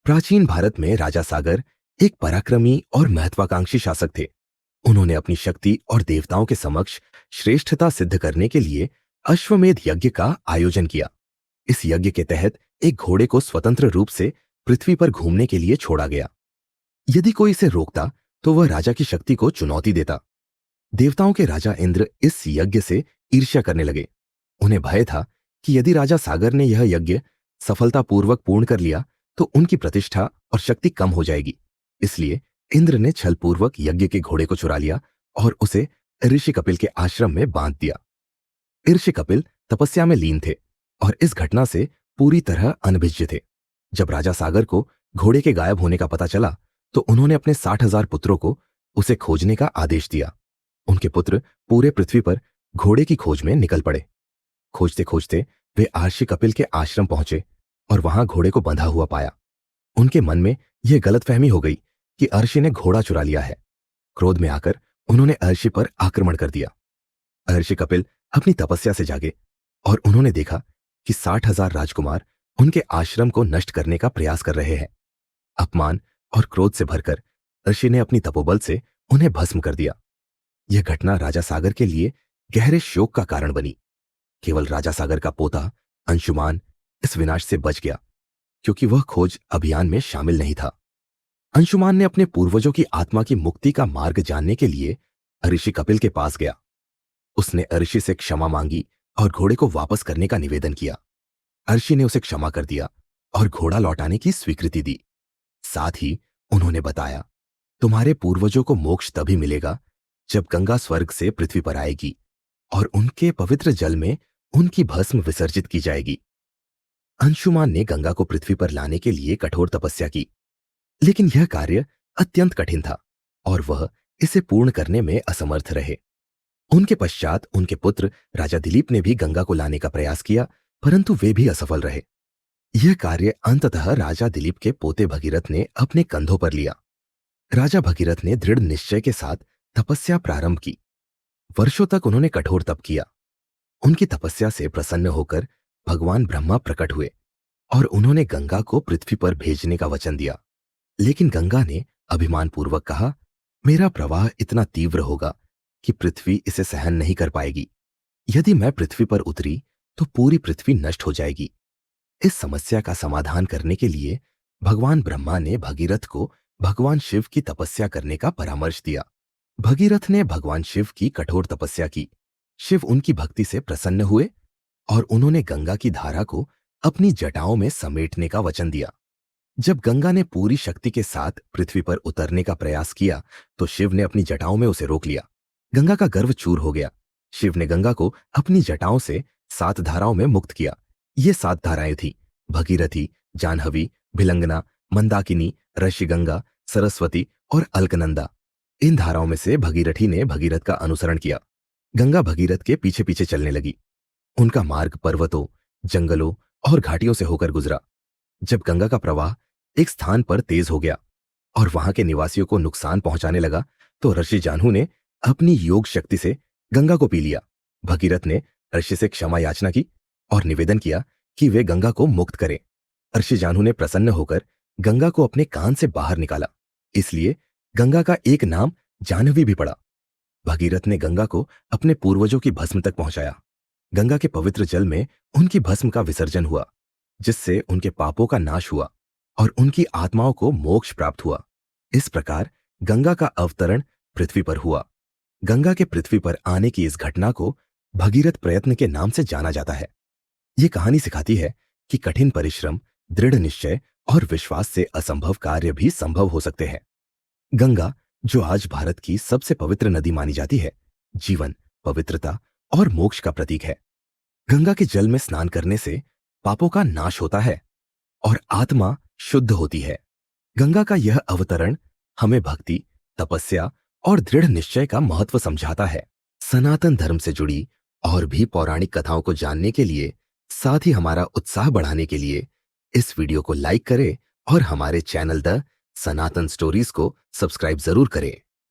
प्राचीन भारत में राजा सागर एक पराक्रमी और महत्वाकांक्षी शासक थे। उन्होंने अपनी शक्ति और देवताओं के समक्ष श्रेष्ठता सिद्ध करने के लिए अश्वमेध यज्ञ का आयोजन किया। इस यज्ञ के तहत एक घोड़े को स्वतंत्र रूप से पृथ्वी पर घूमने के लिए छोड़ा गया। यदि कोई इसे रोकता तो वह राजा की शक्ति को चुनौती देता। देवताओं के राजा इंद्र इस यज्ञ से ईर्ष्या करने लगे। उन्हें भय था कि यदि राजा सागर ने यह यज्ञ सफलतापूर्वक पूर्ण कर लिया तो उनकी प्रतिष्ठा और शक्ति कम हो जाएगी। इसलिए इंद्र ने छलपूर्वक यज्ञ के घोड़े को चुरा लिया और उसे ऋषि कपिल के आश्रम में बांध दिया। ऋषि कपिल तपस्या में लीन थे और इस घटना से पूरी तरह अनभिज्ञ थे। जब राजा सागर को घोड़े के गायब होने का पता चला तो उन्होंने अपने 60,000 पुत्रों को उसे खोजने का आदेश दिया। उनके पुत्र पूरे पृथ्वी पर घोड़े की खोज में निकल पड़े। खोजते खोजते वे ऋषि कपिल के आश्रम पहुंचे और वहां घोड़े को बंधा हुआ पाया। उनके मन में यह गलतफहमी हो गई कि ऋषि ने घोड़ा चुरा लिया है। क्रोध में आकर उन्होंने ऋषि पर आक्रमण कर दिया। ऋषि कपिल अपनी तपस्या से जागे और उन्होंने देखा कि 60,000 राजकुमार उनके आश्रम को नष्ट करने का प्रयास कर रहे हैं। अपमान और क्रोध से भरकर ऋषि ने अपनी तपोबल से उन्हें भस्म कर दिया। यह घटना राजा सागर के लिए गहरे शोक का कारण बनी। केवल राजा सागर का पोता अंशुमान इस विनाश से बच गया, क्योंकि वह खोज अभियान में शामिल नहीं था। अंशुमान ने अपने पूर्वजों की आत्मा की मुक्ति का मार्ग जानने के लिए ऋषि कपिल के पास गया। उसने ऋषि से क्षमा मांगी और घोड़े को वापस करने का निवेदन किया। ऋषि ने उसे क्षमा कर दिया और घोड़ा लौटाने की स्वीकृति दी। साथ ही उन्होंने बताया, तुम्हारे पूर्वजों को मोक्ष तभी मिलेगा जब गंगा स्वर्ग से पृथ्वी पर आएगी और उनके पवित्र जल में उनकी भस्म विसर्जित की जाएगी। अंशुमान ने गंगा को पृथ्वी पर लाने के लिए कठोर तपस्या की, लेकिन यह कार्य अत्यंत कठिन था और वह इसे पूर्ण करने में असमर्थ रहे। उनके पश्चात उनके पुत्र राजा दिलीप ने भी गंगा को लाने का प्रयास किया, परंतु वे भी असफल रहे। यह कार्य अंततः राजा दिलीप के पोते भगीरथ ने अपने कंधों पर लिया। राजा भगीरथ ने दृढ़ निश्चय के साथ तपस्या प्रारंभ की। वर्षों तक उन्होंने कठोर तप किया। उनकी तपस्या से प्रसन्न होकर भगवान ब्रह्मा प्रकट हुए और उन्होंने गंगा को पृथ्वी पर भेजने का वचन दिया। लेकिन गंगा ने अभिमानपूर्वक कहा, मेरा प्रवाह इतना तीव्र होगा कि पृथ्वी इसे सहन नहीं कर पाएगी। यदि मैं पृथ्वी पर उतरी तो पूरी पृथ्वी नष्ट हो जाएगी। इस समस्या का समाधान करने के लिए भगवान ब्रह्मा ने भगीरथ को भगवान शिव की तपस्या करने का परामर्श दिया। भगीरथ ने भगवान शिव की कठोर तपस्या की। शिव उनकी भक्ति से प्रसन्न हुए और उन्होंने गंगा की धारा को अपनी जटाओं में समेटने का वचन दिया। जब गंगा ने पूरी शक्ति के साथ पृथ्वी पर उतरने का प्रयास किया तो शिव ने अपनी जटाओं में उसे रोक लिया। गंगा का गर्व चूर हो गया। शिव ने गंगा को अपनी जटाओं से 7 धाराओं में मुक्त किया। ये 7 धाराएं थी: भगीरथी, जाह्नवी, भिलंगना, मंदाकिनी, ऋषिगंगा, सरस्वती और अलकनंदा। इन धाराओं में से भगीरथी ने भगीरथ का अनुसरण किया। गंगा भगीरथ के पीछे पीछे चलने लगी। उनका मार्ग पर्वतों, जंगलों और घाटियों से होकर गुजरा। जब गंगा का प्रवाह एक स्थान पर तेज हो गया और वहां के निवासियों को नुकसान पहुंचाने लगा तो ऋषि जाह्नू ने अपनी योग शक्ति से गंगा को पी लिया। भगीरथ ने ऋषि से क्षमा याचना की और निवेदन किया कि वे गंगा को मुक्त करें। ऋषि जाह्नू ने प्रसन्न होकर गंगा को अपने कान से बाहर निकाला। इसलिए गंगा का एक नाम जाह्नवी भी पड़ा। भगीरथ ने गंगा को अपने पूर्वजों की भस्म तक पहुंचाया। गंगा के पवित्र जल में उनकी भस्म का विसर्जन हुआ, जिससे उनके पापों का नाश हुआ और उनकी आत्माओं को मोक्ष प्राप्त हुआ। इस प्रकार गंगा का अवतरण पृथ्वी पर हुआ। गंगा के पृथ्वी पर आने की इस घटना को भगीरथ प्रयत्न के नाम से जाना जाता है। ये कहानी सिखाती है कि कठिन परिश्रम, दृढ़ निश्चय और विश्वास से असंभव कार्य भी संभव हो सकते हैं। गंगा, जो आज भारत की सबसे पवित्र नदी मानी जाती है, जीवन, पवित्रता और मोक्ष का प्रतीक है। गंगा के जल में स्नान करने से पापों का नाश होता है और आत्मा शुद्ध होती है। गंगा का यह अवतरण हमें भक्ति, तपस्या और दृढ़ निश्चय का महत्व समझाता है। सनातन धर्म से जुड़ी और भी पौराणिक कथाओं को जानने के लिए, साथ ही हमारा उत्साह बढ़ाने के लिए इस वीडियो को लाइक करें और हमारे चैनल द सनातन स्टोरीज को सब्सक्राइब जरूर करें।